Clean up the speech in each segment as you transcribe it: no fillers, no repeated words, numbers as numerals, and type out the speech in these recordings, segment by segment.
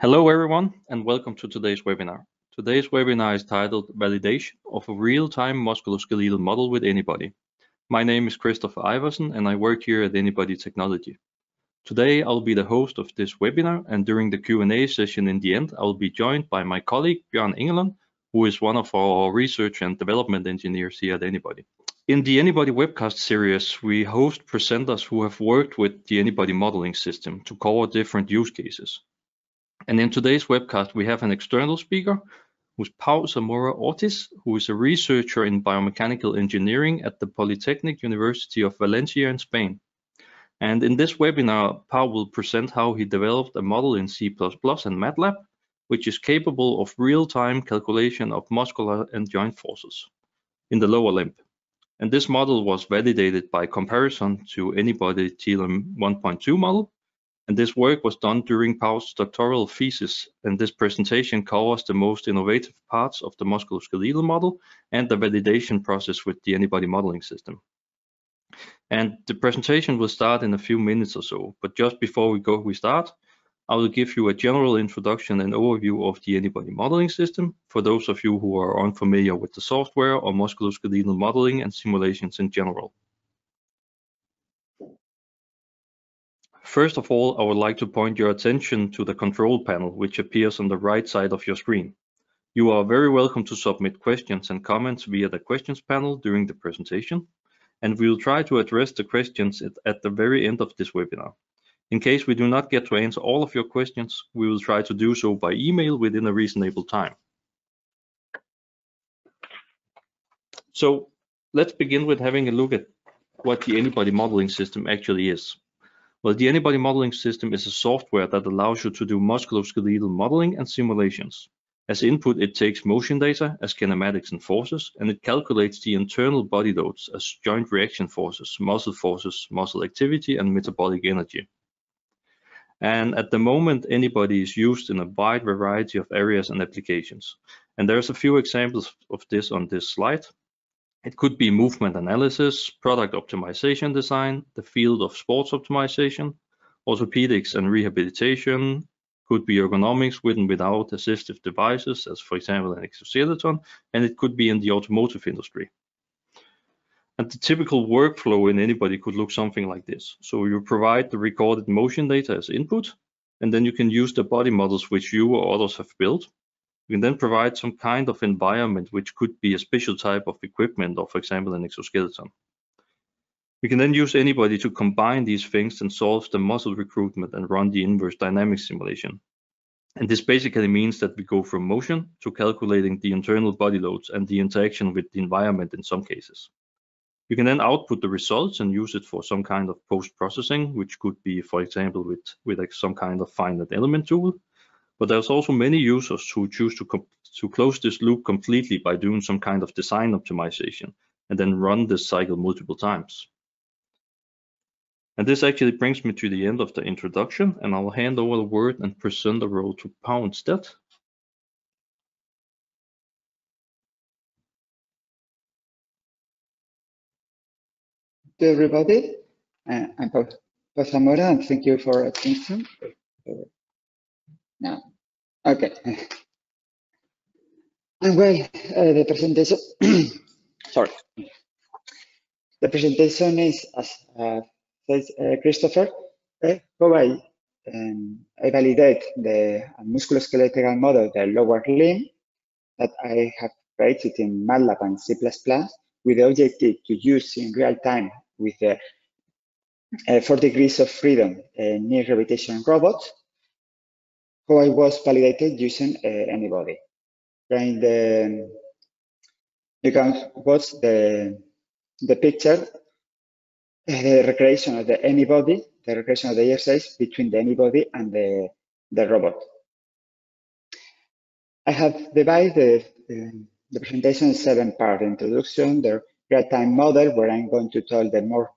Hello everyone and welcome to today's webinar. Today's webinar is titled Validation of a Real-Time Musculoskeletal Model with AnyBody. My name is Christopher Iverson and I work here at AnyBody Technology. Today I'll be the host of this webinar, and during the Q&A session in the end I'll be joined by my colleague Björn Engeland, who is one of our research and development engineers here at AnyBody. In the AnyBody webcast series, we host presenters who have worked with the AnyBody modeling system to cover different use cases. And in today's webcast, we have an external speaker who's Pau Zamora Ortiz, who is a researcher in biomechanical engineering at the Polytechnic University of Valencia in Spain. And in this webinar, Pau will present how he developed a model in C++ and MATLAB, which is capable of real-time calculation of muscular and joint forces in the lower limb. And this model was validated by comparison to AnyBody TLEM 1.2 model. And this work was done during Pau's doctoral thesis, and this presentation covers the most innovative parts of the musculoskeletal model and the validation process with the AnyBody modeling system. And the presentation will start in a few minutes or so, but just before we start, I will give you a general introduction and overview of the AnyBody modeling system for those of you who are unfamiliar with the software or musculoskeletal modeling and simulations in general. First of all, I would like to point your attention to the control panel, which appears on the right side of your screen. You are very welcome to submit questions and comments via the questions panel during the presentation, and we will try to address the questions at the very end of this webinar. In case we do not get to answer all of your questions, we will try to do so by email within a reasonable time. So let's begin with having a look at what the AnyBody modeling system actually is. Well, the AnyBody modeling system is a software that allows you to do musculoskeletal modeling and simulations. As input, it takes motion data as kinematics and forces, and it calculates the internal body loads as joint reaction forces, muscle activity, and metabolic energy. And at the moment, AnyBody is used in a wide variety of areas and applications. And there's a few examples of this on this slide. It could be movement analysis, product optimization design, the field of sports optimization, orthopedics and rehabilitation, could be ergonomics with and without assistive devices, as for example an exoskeleton, and it could be in the automotive industry. And the typical workflow in AnyBody could look something like this. So you provide the recorded motion data as input, and then you can use the body models which you or others have built. You can then provide some kind of environment, which could be a special type of equipment, or for example, an exoskeleton. We can then use AnyBody to combine these things and solve the muscle recruitment and run the inverse dynamics simulation. And this basically means that we go from motion to calculating the internal body loads and the interaction with the environment in some cases. You can then output the results and use it for some kind of post-processing, which could be, for example, with some kind of finite element tool. But there's also many users who choose to close this loop completely by doing some kind of design optimization and then run this cycle multiple times. And this actually brings me to the end of the introduction, and I'll hand over the word and present the role to Pau instead. Hello everybody, I'm Pau Zamora, and thank you for attention. Now, okay. And well, the presentation, sorry. The presentation is, as says Christopher, how I validate the musculoskeletal model, the lower limb, that I have created in MATLAB and C++ with the objective to use in real time with the 4 degrees of freedom knee rehabilitation robot, how I was validated using AnyBody. And you can watch the picture, the recreation of the AnyBody, the recreation of the exercise between the AnyBody and the robot. I have divided the presentation in 7 parts: the introduction, the real-time model, where I'm going to tell the more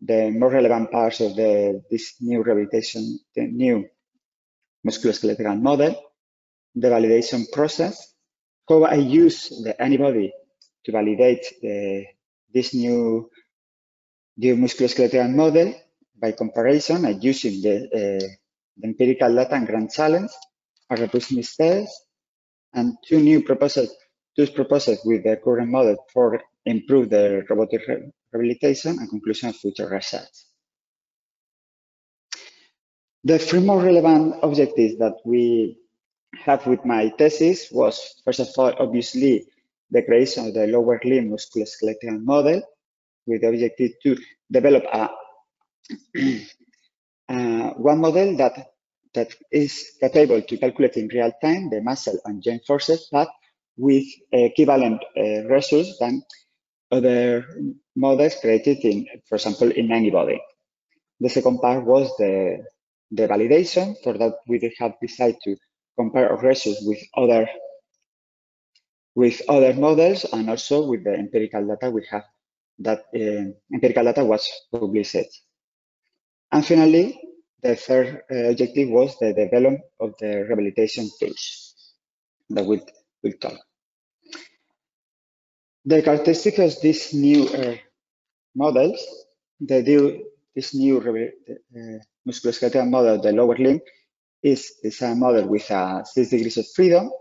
relevant parts of this new rehabilitation, the new musculoskeletal model, the validation process, how I use the AnyBody to validate this new musculoskeletal model by comparison and using the empirical data and grand challenge, a robustness test, and two proposals with the current model for improve the robotic rehabilitation and conclusion of future research. The three more relevant objectives that we have with my thesis was, first of all, obviously, the creation of the lower limb musculoskeletal model with the objective to develop one model that is capable to calculate in real time the muscle and joint forces, but with equivalent results than other models created in, for example, in AnyBody. The second part was the validation. For that, we have decided to compare our results with other models and also with the empirical data we have. That empirical data was published. And finally, the third objective was the development of the rehabilitation tools that we'll talk. The characteristics of these new models, this new musculoskeletal model, the lower limb, is a model with 6 degrees of freedom,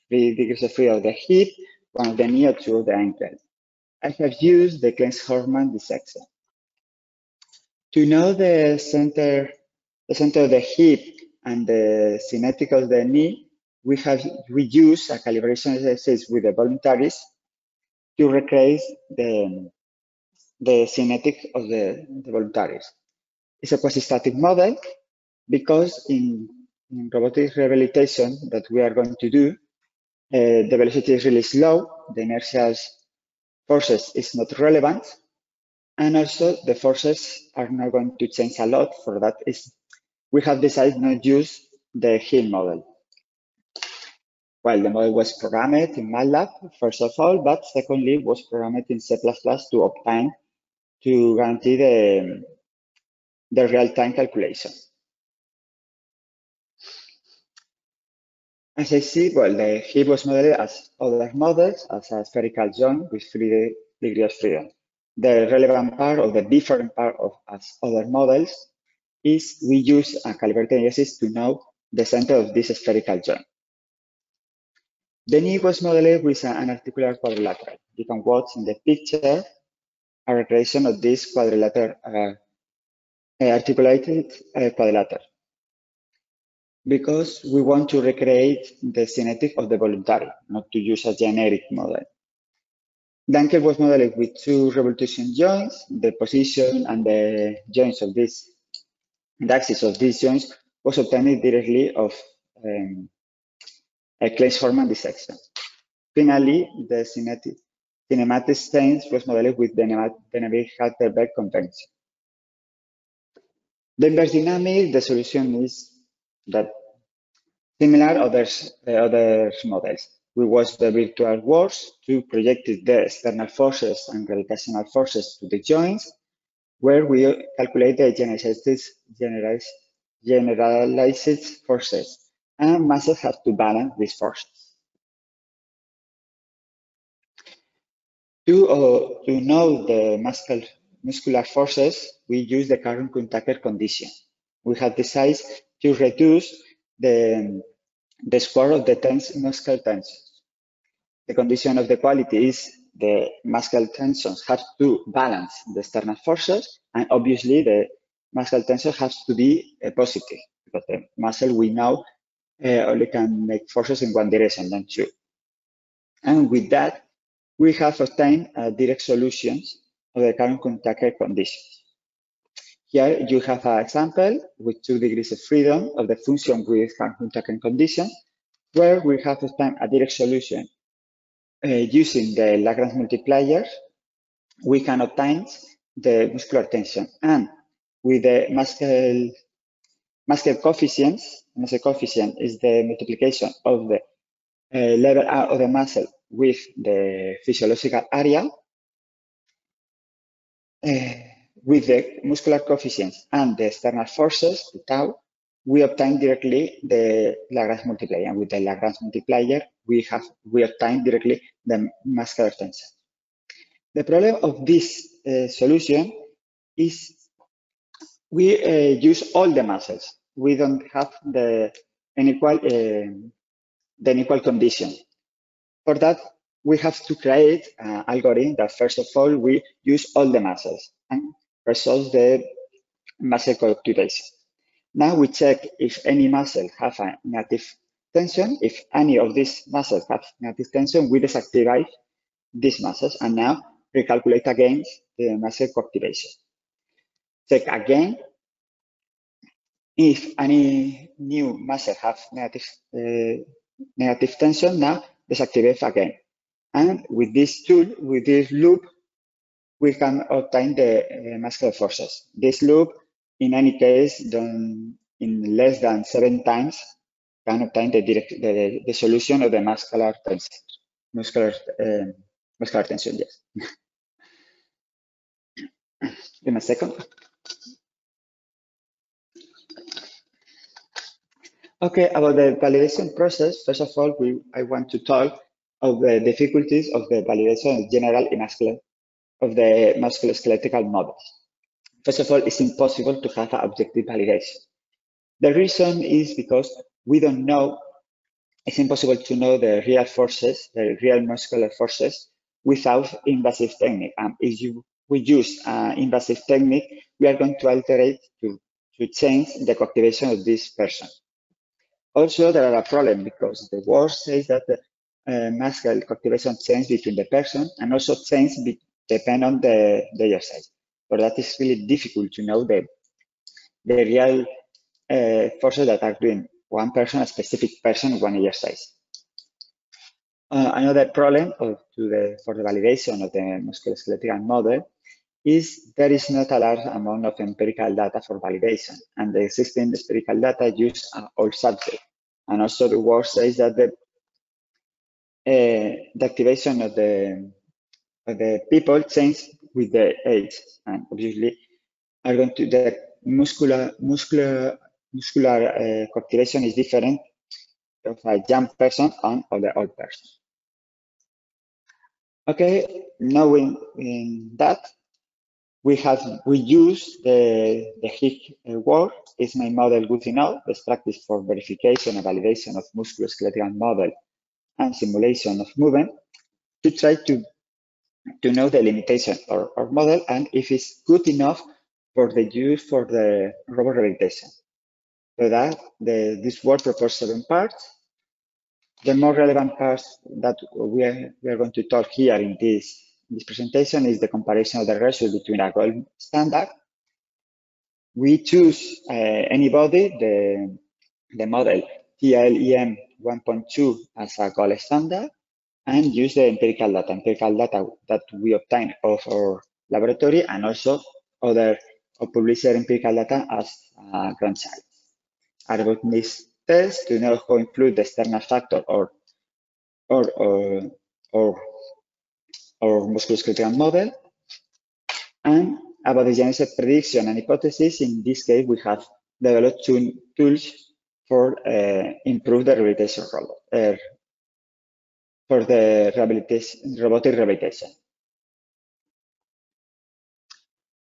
3 degrees of freedom of the hip, 1 of the knee, or 2 of the ankle. I have used the Klein-Horman dissection. To know the center of the hip and the symmetric of the knee, we use a calibration exercise with the voluntaries to recreate the symmetric of the voluntaries. It's a quasi-static model because in robotic rehabilitation that we are going to do, the velocity is really slow, the inertial forces is not relevant, and also the forces are not going to change a lot. For that, we have decided not to use the heel model. Well, the model was programmed in MATLAB, first of all, but secondly, was programmed in C++ to guarantee the real-time calculation. As I see, well, the hip was modeled as other models as a spherical joint with 3 degrees of freedom. The relevant part or the different part of as other models is we use a calibrated analysis to know the center of this spherical joint. The knee was modeled with an articular quadrilateral. You can watch in the picture a recreation of this quadrilateral, articulated quadrilateral, because we want to recreate the symmetric of the voluntary, not to use a generic model. The ankle was modeled with 2 revolution joints. The position and the joints of this, the axis of these joints was obtained directly of a Klein-Horman dissection. Finally, the kinematic stance was modeled with the Navier-Halterberg convention. The inverse dynamic, the solution is that similar other models. We watch the virtual worlds to project the external forces and gravitational forces to the joints, where we calculate the generalized forces, and muscles have to balance these forces. To know the muscular forces, we use the Carnot-Tucker condition. We have decided to reduce the square of the muscular tensions. The condition of the quality is the muscular tensions have to balance the external forces, and obviously the muscular tension has to be positive, because the muscle we know only can make forces in one direction, not two. And with that, we have obtained direct solutions of the Carnot-Tucker conditions. Here you have an example with 2 degrees of freedom of the function with Carnot-Tucker condition, where we have obtained a direct solution using the Lagrange multipliers. We can obtain the muscular tension, and with the muscle coefficients, muscle coefficient is the multiplication of the level R of the muscle with the physiological area. With the muscular coefficients and the external forces, the tau, we obtain directly the Lagrange multiplier. And with the Lagrange multiplier, we obtain directly the muscular tension. The problem of this solution is we use all the muscles. We don't have the unequal condition. For that, we have to create an algorithm that first of all, we use all the muscles and resolve the muscle co-activation. Now we check if any muscle have a negative tension. If any of these muscles have negative tension, we deactivate these muscles and now recalculate again the muscle co-activation. Check again if any new muscle have negative tension, now deactivate again. And with this tool, with this loop, we can obtain the muscular forces. This loop, in any case, in less than 7 times, can obtain the solution of the muscular tension. Muscular tension, yes. Give me a second. Okay, about the validation process, first of all, I want to talk of the difficulties of the validation in general in of the musculoskeletal models. First of all, it's impossible to have an objective validation. The reason is because we don't know, it's impossible to know the real forces, the real muscular forces without invasive technique. And if we use invasive technique, we are going to alter to change the co-activation of this person. Also, there are a problem because the word says that the muscle co-activation change between the person and also change depend on the exercise. But that is really difficult to know the real forces that are doing one person, a specific person, one exercise. Another problem for the validation of the musculoskeletal model is there is not a large amount of empirical data for validation, and the existing empirical data use all subjects. And also the word says that the activation of the people change with the age, and obviously are going to the muscular co-activation is different of a young person and of the old person. Okay, knowing that, we use the HIC word. Is my model good enough? Best practice for verification and validation of musculoskeletal model and simulation of movement to try to know the limitation of our model and if it's good enough for the use for the robot rehabilitation. So that this work proposes 7 parts. The more relevant parts that we are going to talk here in this presentation is the comparison of the results between a gold standard. We choose AnyBody, the model TLEM 1.2 as a gold standard, and use the empirical data that we obtain of our laboratory and also other published empirical data as ground science. Algorithmic tests to know how influence the external factor or musculoskeletal model. And about the genesis prediction and hypothesis, in this case, we have developed 2 tools for improve the rehabilitation robot, for the robotic rehabilitation.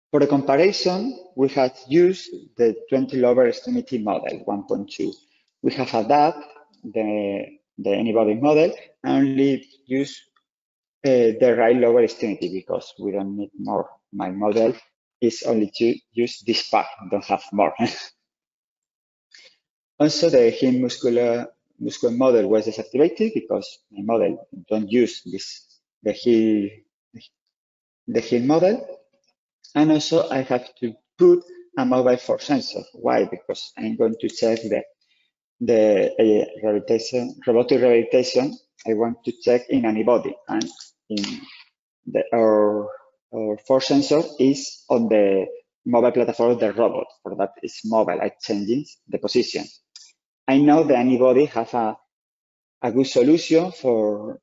For the comparison, we have used the 20 lower extremity model 1.2. We have adapted the AnyBody model and only use the right lower extremity because we don't need more. My model is only to use this part, don't have more. Also, the heel muscular model was deactivated because my model don't use the heel model. And also I have to put a mobile force sensor. Why? Because I'm going to check the robotic rehabilitation. I want to check in AnyBody, and our force sensor is on the mobile platform of the robot. For that, it's mobile. I'm changing the position. I know the AnyBody have a good solution for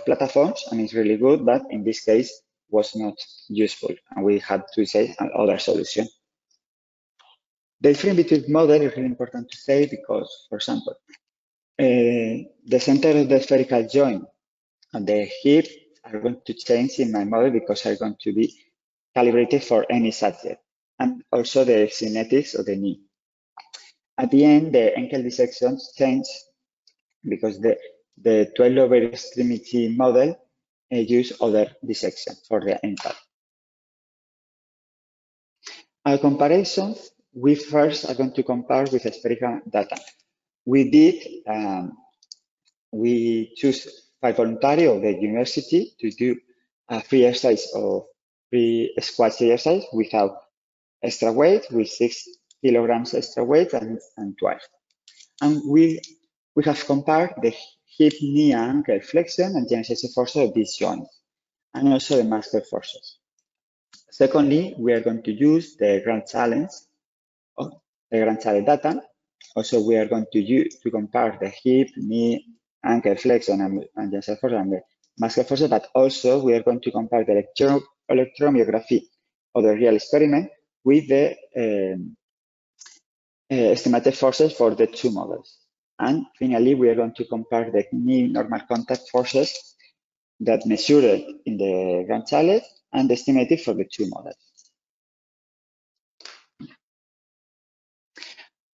platforms, and it's really good, but in this case was not useful, and we had to say another solution. The difference between model is really important to say because, for example, the center of the spherical joint and the hip are going to change in my model because are going to be calibrated for any subject, and also the kinetics of the knee. At the end, the ankle dissections change because the 12 lower extremity model use other dissection for the ankle. Our comparisons, we first are going to compare with spherical data. We choose 5 voluntary of the university to do a free exercise or free squat exercise without extra weight, with 6 kilograms extra weight and 12. And we have compared the hip, knee, and ankle flexion and generalized forces of these joints, and also the muscular forces. Secondly, we are going to use the Grand Challenge data. Also, we are going to use to compare the hip, knee, ankle flexion, and generalized forces and the muscular forces, but also we are going to compare the electromyography of the real experiment with the estimated forces for the 2 models. And finally, we are going to compare the knee normal contact forces that measured in the Grand Challenge and estimated for the 2 models.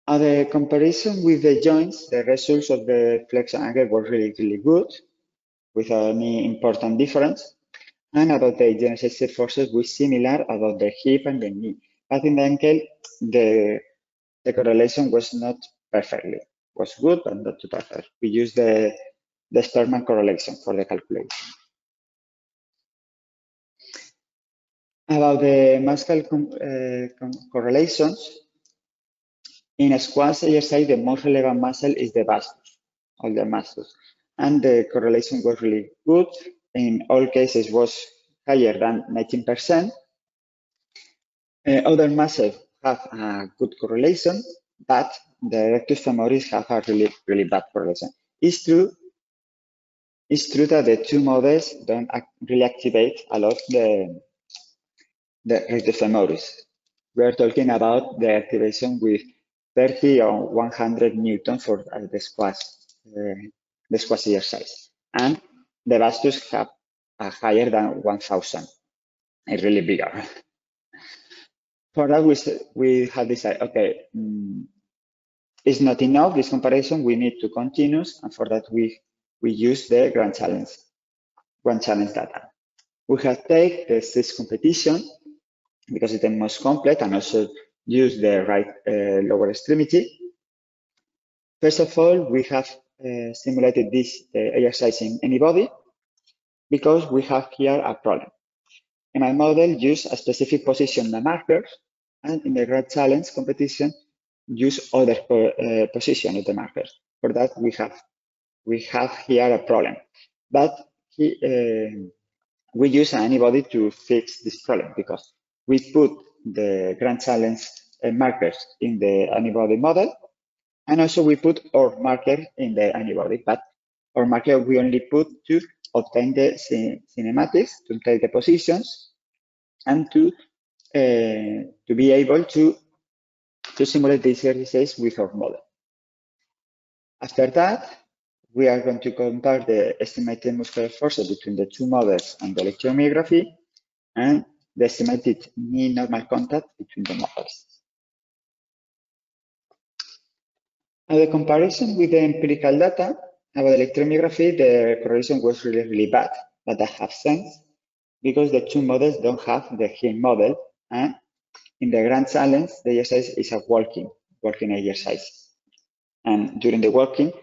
At the comparison with the joints, the results of the flexion angle were really good, without any important difference. And about the generalized forces, we similar about the hip and the knee. But in the ankle, the correlation was not perfectly. Was good, but not too perfect. We used the Sperman correlation for the calculation. About the muscle correlations, in a squat exercise, the most relevant muscle is the vastus, all the muscles. And the correlation was really good. In all cases, was higher than 19%. Other muscles have a good correlation, but the rectus femoris have a really bad correlation. It's true that the 2 models don't really activate a lot the rectus femoris. We are talking about the activation with 30 or 100 Newton for the squat exercise. And the vastus have a higher than 1,000, it's really bigger. For that, we have decided, okay, it's not enough, this comparison, we need to continue, and for that we use the Grand Challenge data. We have taken the 6 competition because it's the most complete, and also use the right lower extremity. First of all, we have simulated this exercise in AnyBody because we have here a problem. In my model, use a specific position the markers, and in the Grand Challenge competition, use other position of the markers. For that, we have here a problem. But we use AnyBody to fix this problem because we put the Grand Challenge markers in the AnyBody model, and also we put our marker in the AnyBody, but our marker we only put to obtain the cinematics, to take the positions, and to be able to simulate the exercises with our model. After that, we are going to compare the estimated muscular forces between the 2 models and the electromyography, and the estimated knee normal contact between the models. Now, the comparison with the empirical data about electromyography, the correlation was really bad, but that has sense because the 2 models don't have the hip model, and in the Grand Challenge, the exercise is a walking exercise. And during the walking,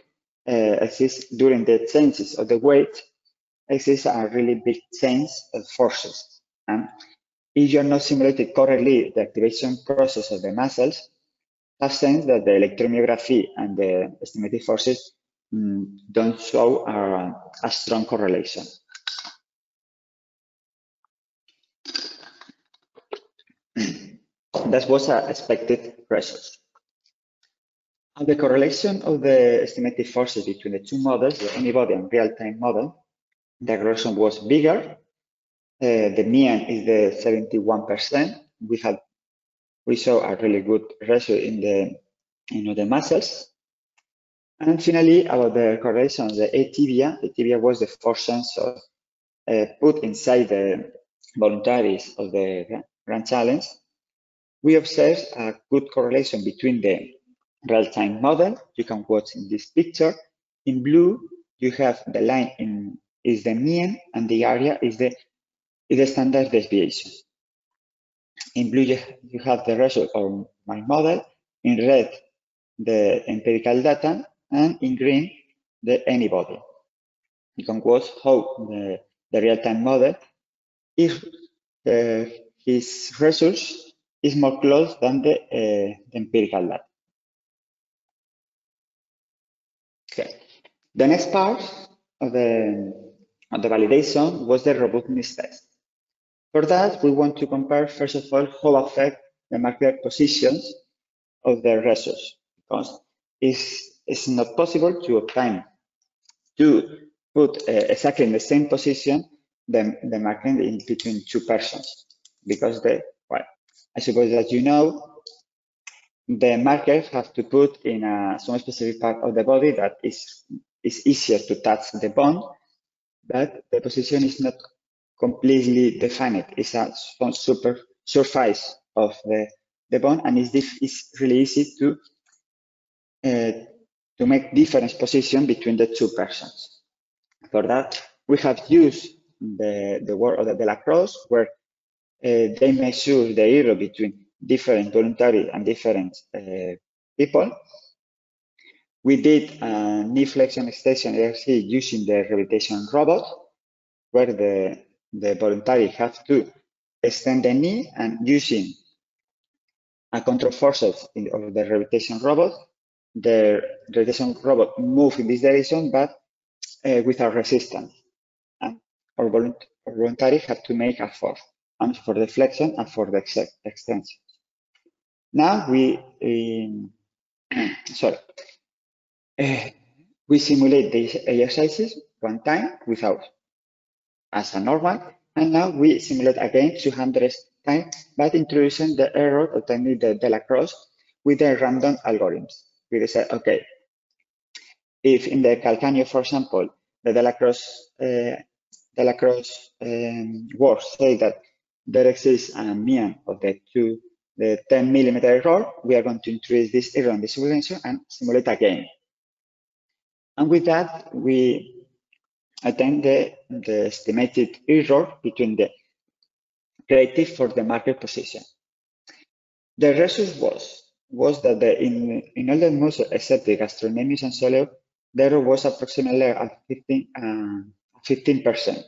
during the changes of the weight, exists a really big change of forces. And if you're not simulating correctly the activation process of the muscles, have sense that the electromyography and the estimated forces don't show a strong correlation. That was an expected result. And the correlation of the estimated forces between the 2 models, the AnyBody and real-time model, the correlation was bigger. The mean is the 71%. We saw a really good ratio in the muscles. And finally, about the correlation of the tibia was the force sensor put inside the voluntaries of the Grand Challenge. We observed a good correlation between the real-time model. You can watch in this picture. In blue, you have the line is the mean, and the area is the standard deviation. In blue, you have the result of my model. In red, the empirical data, and in green, the AnyBody. You can watch how the real-time model, if his results is more close than the empirical data. Okay. The next part of the validation was the robustness test. For that, we want to compare, first of all, how affect the market positions of the results, because it's not possible to obtain to put exactly in the same position the market in between two persons, because I suppose that you know the markers have to put in some specific part of the body that is easier to touch the bone, but the position is not completely defined. It's a super surface of the bone, and it's really easy to make different position between the two persons. For that, we have used the work of the Delacroix, where they measure the error between different voluntary and different people. We did a knee flexion extension exercise using the rehabilitation robot, where the voluntary have to extend the knee, and using a control forces of the rehabilitation robot, the rehabilitation robot move in this direction, but without resistance. And our voluntary have to make a force, and for the flexion and for the extension. Now we simulate these exercises one time without as a normal, and now we simulate again 200 times, but introducing the error obtaining the Delacroix with the random algorithms. We say, okay, if in the calcaneo, for example, the Delacroix works say that there exists a mean of the 10 millimeter error, we are going to introduce this error in the simulation and simulate again. And with that, we attain the estimated error between the predictive for the market position. The result was that in all the muscles except the gastrocnemius and soleus, the error was approximately at 15%.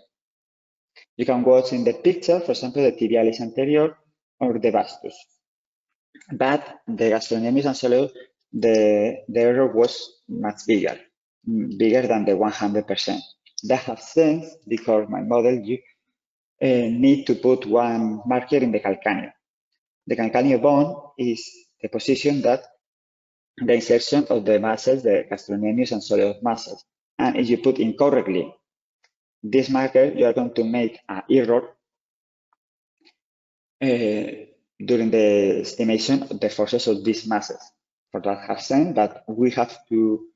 You can watch in the picture, for example, the tibialis anterior or the vastus. But the gastrocnemius and soleus, the error was much bigger than the 100%. That has sense because my model, you need to put one marker in the calcaneo. The calcaneo bone is the position that the insertion of the muscles, the gastrocnemius and soleus muscles. And if you put incorrectly this marker, you are going to make an error during the estimation of the forces of these muscles. For that have sense, but we have to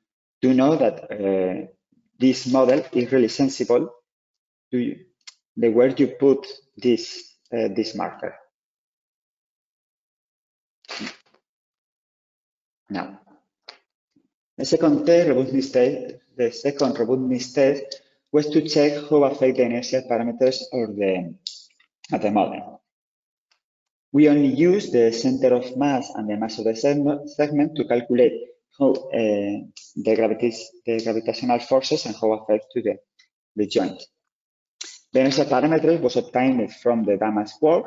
know that this model is really sensible to the where you put this marker. Now, the second robustness test was to check how affect the inertial parameters of the model. We only use the center of mass and the mass of the segment to calculate how the gravitational forces and how affect to the joint. The inertial parameter was obtained from the damage work,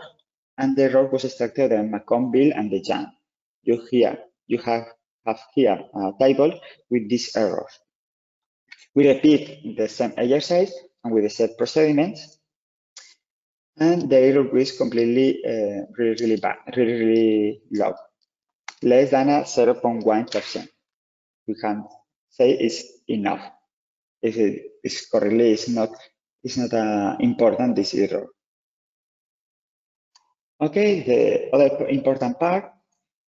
and the error was extracted in McConville and the Young. You have here a table with these errors. We repeat the same exercise and with the set procediments, and the error is completely really bad, really low, less than a 0.1%. We can say it's enough. If it is correctly, it's not important, this error. Okay, the other important part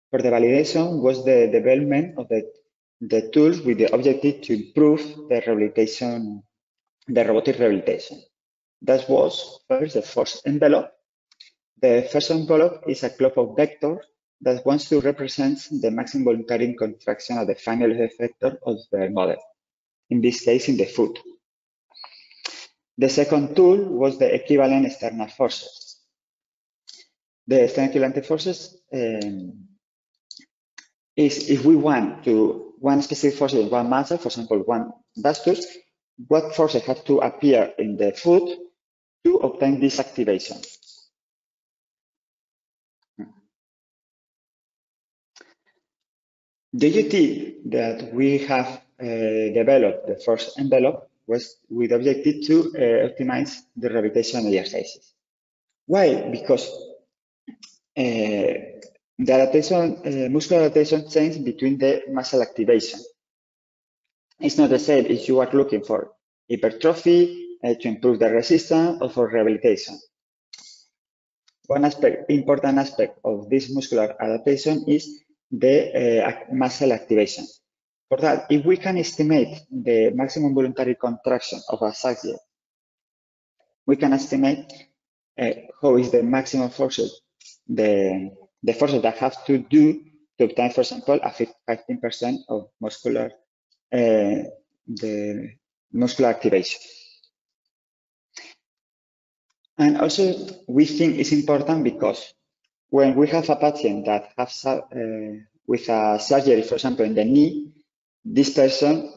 for the validation was the development of the tools with the objective to improve the rehabilitation, the robotic rehabilitation. That was first the first envelope. The first envelope is a club of vectors that wants to represent the maximum voluntary contraction of the final effector of the model, in this case in the foot. The second tool was the equivalent external forces. The external equivalent forces is if we want to one specific force in one muscle, for example, one vastus, what forces have to appear in the foot to obtain this activation. The UT that we have developed, the first envelope, was with the objective to optimize the rehabilitation exercises. Why? Because the adaptation, muscular adaptation changes between the muscle activation. It's not the same if you are looking for hypertrophy, to improve the resistance, or for rehabilitation. One important aspect of this muscular adaptation is the muscle activation. For that, if we can estimate the maximum voluntary contraction of a subject, we can estimate how is the maximum forces, the forces that have to do to obtain, for example, a 15% of muscular, the muscular activation. And also, we think it's important because when we have a patient that has with a surgery, for example, in the knee, this person,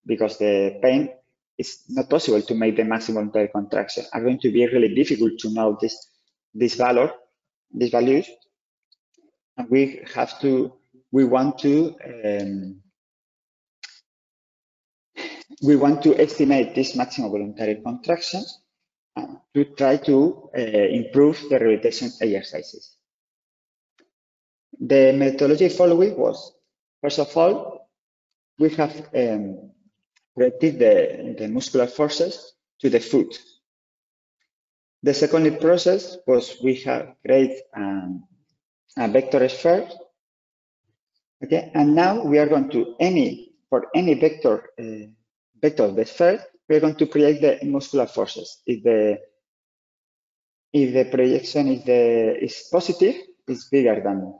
because the pain is not possible to make the maximum voluntary contraction, are going to be really difficult to know these values, and we want to estimate this maximum voluntary contraction to try to improve the rehabilitation exercises. The methodology following was, first of all, we have directed the muscular forces to the foot. The second process was we have created a vector sphere. Okay, and now we are going to for any vector of the sphere, we are going to create the muscular forces. If the projection is positive, is bigger than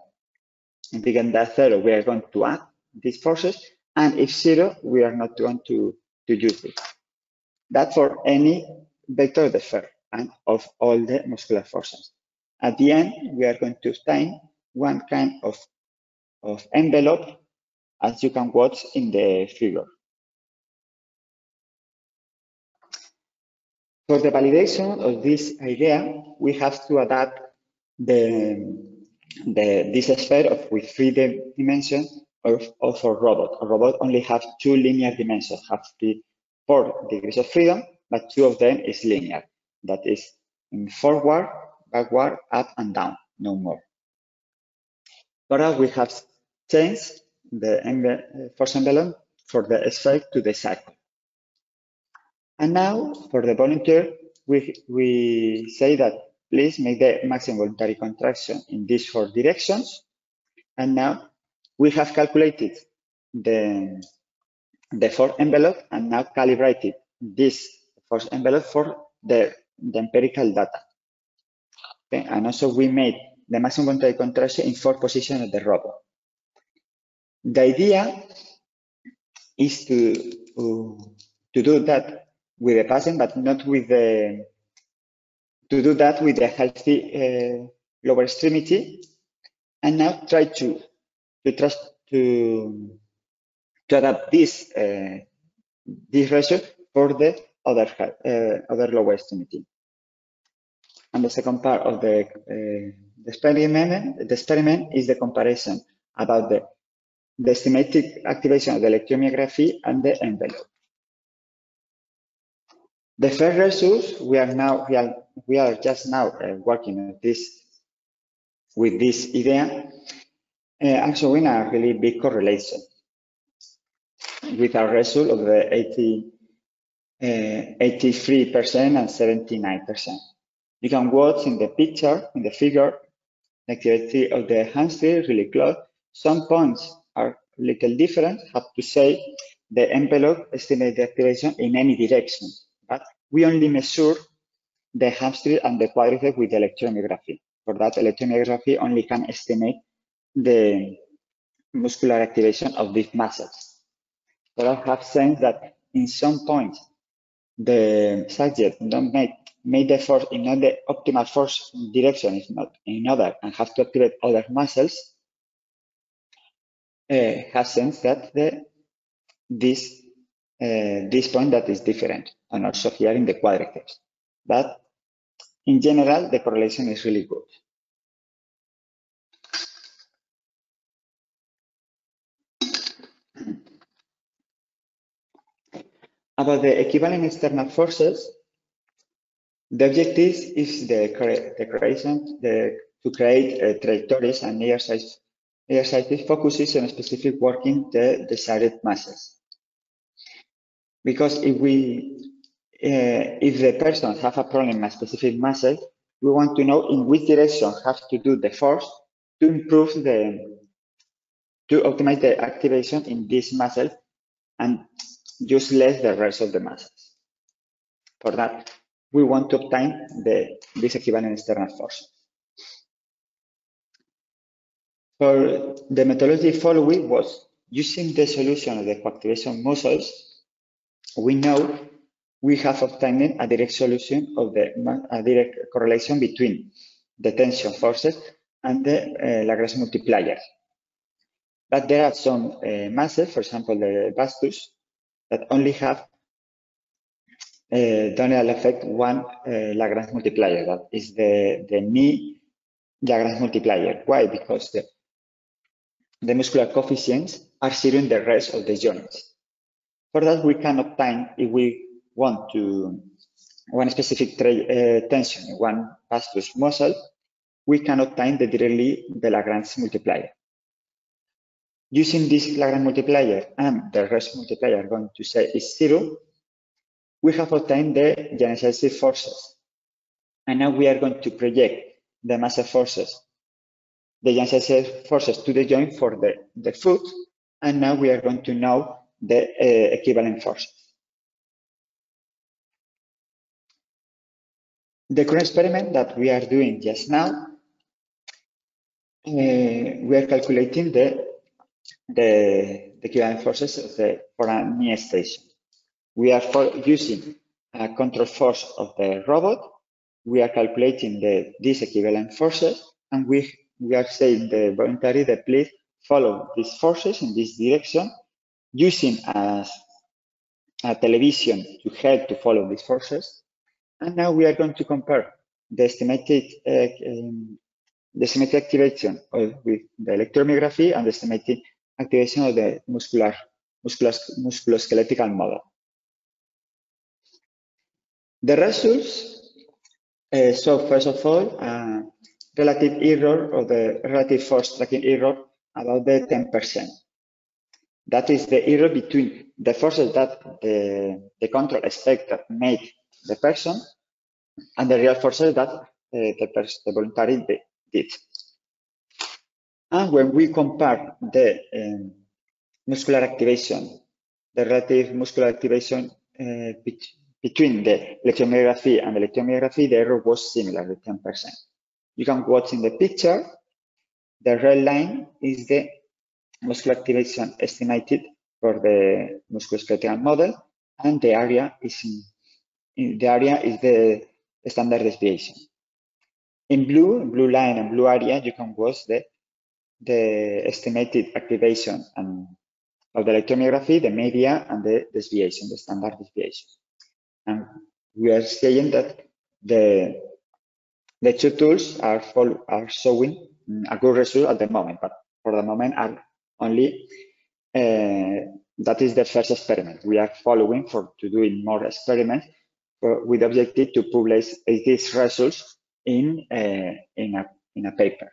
0, we are going to add these forces, and if 0, we are not going to use it. That for any vector of the sphere and of all the muscular forces. At the end, we are going to obtain one kind of envelope, as you can watch in the figure. For the validation of this idea, we have to adapt this sphere with 3 dimensions of a robot. A robot only has 2 linear dimensions, have 4 degrees of freedom, but 2 of them is linear. That is in forward, backward, up and down, no more. But we have changed the force envelope for the sphere to the cycle. And now for the volunteer, we say that please make the maximum voluntary contraction in these 4 directions. And now we have calculated the force envelope and now calibrated this force envelope for the empirical data. Okay? And also we made the maximum voluntary contraction in 4 positions of the robot. The idea is to do that with the patient, but not with to do that with a healthy lower extremity, and now try to adapt this ratio for the other lower extremity. And the second part of the experiment is the comparison about the estimated activation of the electromyography and the envelope. The first results, we are just now working on this with this idea, and showing a really big correlation with a result of the 83% and 79%. You can watch in the picture, in the figure, the activity of the hamstring really close. Some points are a little different. Have to say the envelope estimates the activation in any direction, but we only measure the hamstring and the quadriceps with electromyography. For that, electromyography only can estimate the muscular activation of these muscles. So I have sense that in some point the subject don't make the force in not the optimal force direction, if not in other, and have to activate other muscles, has sense that this point that is different, and also here in the quadriceps. But in general, the correlation is really good. About the equivalent external forces, the objective is to create trajectories and exercises focuses on specific working the desired muscles. Because if the person have a problem in a specific muscle, we want to know in which direction have to do the force to improve to optimize the activation in this muscle and use less the rest of the muscles. For that, we want to obtain this equivalent external force. For the methodology following was using the solution of the coactivation muscles, we know we have obtained a direct solution of a direct correlation between the tension forces and the Lagrange multiplier. But there are some muscles, for example, the vastus, that only have don't affect one Lagrange multiplier, that is the knee Lagrange multiplier. Why? Because the muscular coefficients are zero in the rest of the joints. For that, we can obtain, if we want to one specific tension in one vastus muscle, we can obtain directly the Lagrange multiplier. Using this Lagrange multiplier and the rest multiplier going to say is zero, we have obtained the generalized forces. And now we are going to project the muscle forces, the generalized forces to the joint for the foot. And now we are going to know the equivalent forces. The current experiment that we are doing just now, we are calculating the equivalent forces for a knee station. We are using a control force of the robot. We are calculating these equivalent forces, and we are saying the voluntary that please follow these forces in this direction, using a television to help to follow these forces. And now we are going to compare the estimated activation with the electromyography and the estimated activation of the musculoskeletal model. The results show, first of all, relative error or the relative force tracking error about the 10%. That is the error between the forces that the control expected made the person and the real forces that the voluntary did. And when we compare the muscular activation, the relative muscular activation between the electromyography and electromyography, the error was similar, the 10%. You can watch in the picture, the red line is the muscular activation estimated for the musculoskeletal model, and the area is the standard deviation. In blue line and blue area, you can watch the estimated activation of the electromyography, the media, and the deviation, the standard deviation. And we are saying that the two tools are showing a good result at the moment, but for the moment are only that is the first experiment. We are following to doing more experiments with the objective to publish these results in a paper.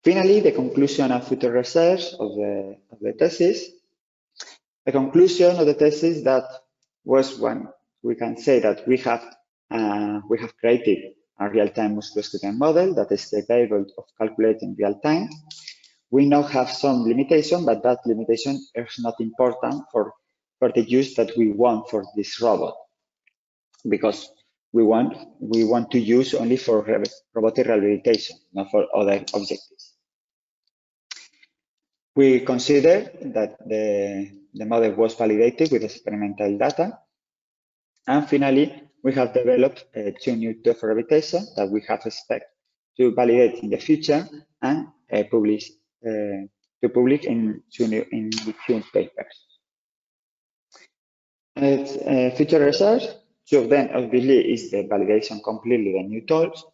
Finally, the conclusion and future research of the thesis. The conclusion of the thesis that was one, we can say that we have created a real-time musculoskeletal model that is capable of calculating real-time. We now have some limitation, but that limitation is not important for the use that we want for this robot, because we want to use only for robotic rehabilitation, not for other objectives. We consider that the model was validated with experimental data. And finally, we have developed 2 new tools for rehabilitation that we have expect to validate in the future and publish in 2 papers. Future research, 2 of them obviously is the validation completely the new tools,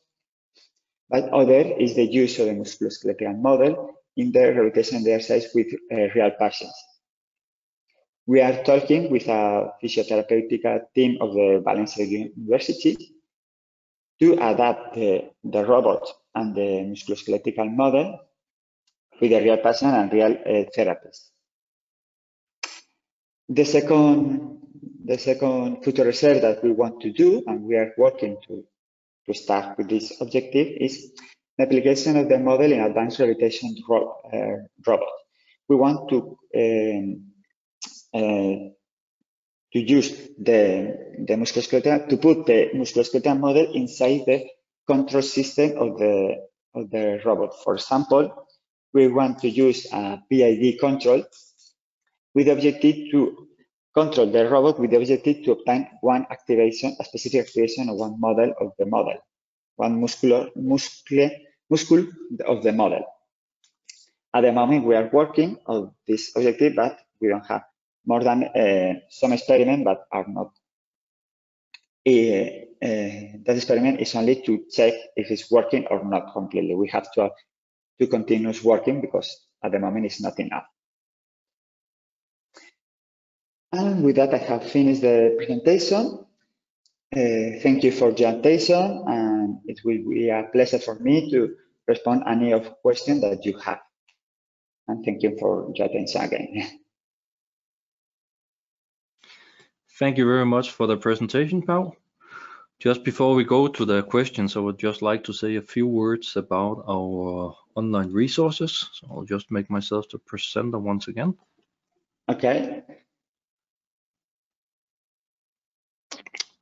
but other is the use of the musculoskeletal model in the rehabilitation exercise with real patients. We are talking with a physiotherapeutic team of the Valencia University to adapt the robot and the musculoskeletal model with a real patient and real therapist. The second future research that we want to do, and we are working to start with this objective, is the application of the model in advanced rehabilitation robot. We want to use the musculoskeletal, to put the musculoskeletal model inside the control system of the robot. For example, we want to use a PID control with the objective to control the robot with the objective to obtain one activation, a specific activation of one model of the model, one muscle of the model. At the moment, we are working on this objective, but we don't have more than some experiments, but are not. That experiment is only to check if it's working or not completely. We have to continue working because at the moment it's not enough. And with that, I have finished the presentation. Thank you for your attention, and it will be a pleasure for me to respond any of questions that you have. And thank you for your attention again. Thank you very much for the presentation, Pau. Just before we go to the questions, I would just like to say a few words about our online resources. So I'll just make myself the presenter once again. Okay.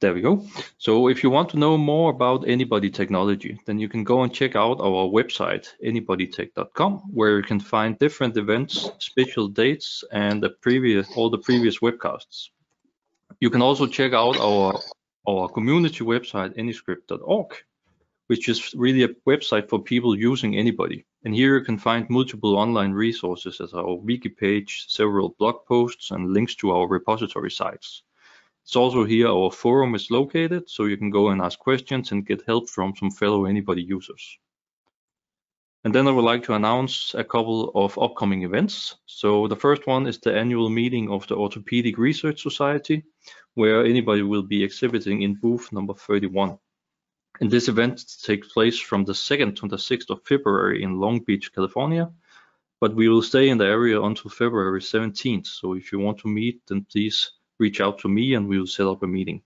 There we go. So if you want to know more about AnyBody technology, then you can go and check out our website, anybodytech.com, where you can find different events, special dates, and all the previous webcasts. You can also check out our community website, anyscript.org, which is really a website for people using AnyBody. And here you can find multiple online resources as our wiki page, several blog posts, and links to our repository sites. It's also here our forum is located, so you can go and ask questions and get help from some fellow AnyBody users. And then I would like to announce a couple of upcoming events. So the first one is the annual meeting of the Orthopedic Research Society, where AnyBody will be exhibiting in booth number 31. And this event takes place from the 2nd to the 6th of February in Long Beach, California. But we will stay in the area until February 17th. So if you want to meet, then please reach out to me and we will set up a meeting.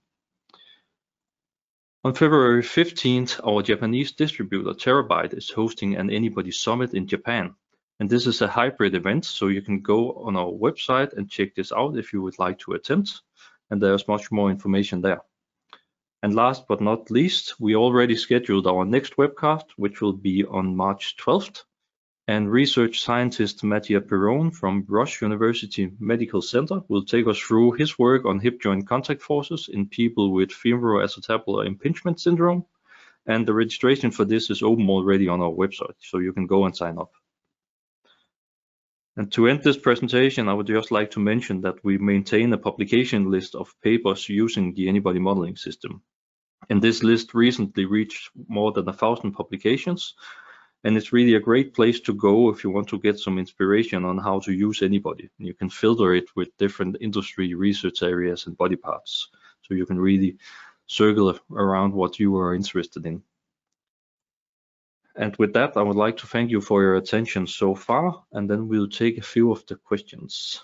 On February 15th, our Japanese distributor Terabyte is hosting an AnyBody Summit in Japan. And this is a hybrid event, so you can go on our website and check this out if you would like to attend. And there's much more information there. And last but not least, we already scheduled our next webcast, which will be on March 12th. And research scientist Mattia Perrone from Rush University Medical Center will take us through his work on hip joint contact forces in people with femoroacetabular impingement syndrome. And the registration for this is open already on our website, so you can go and sign up. And to end this presentation, I would just like to mention that we maintain a publication list of papers using the AnyBody modeling system. And this list recently reached more than 1,000 publications. And it's really a great place to go if you want to get some inspiration on how to use AnyBody. You can filter it with different industry research areas and body parts. So you can really circle around what you are interested in. And with that, I would like to thank you for your attention so far, and then we'll take a few of the questions.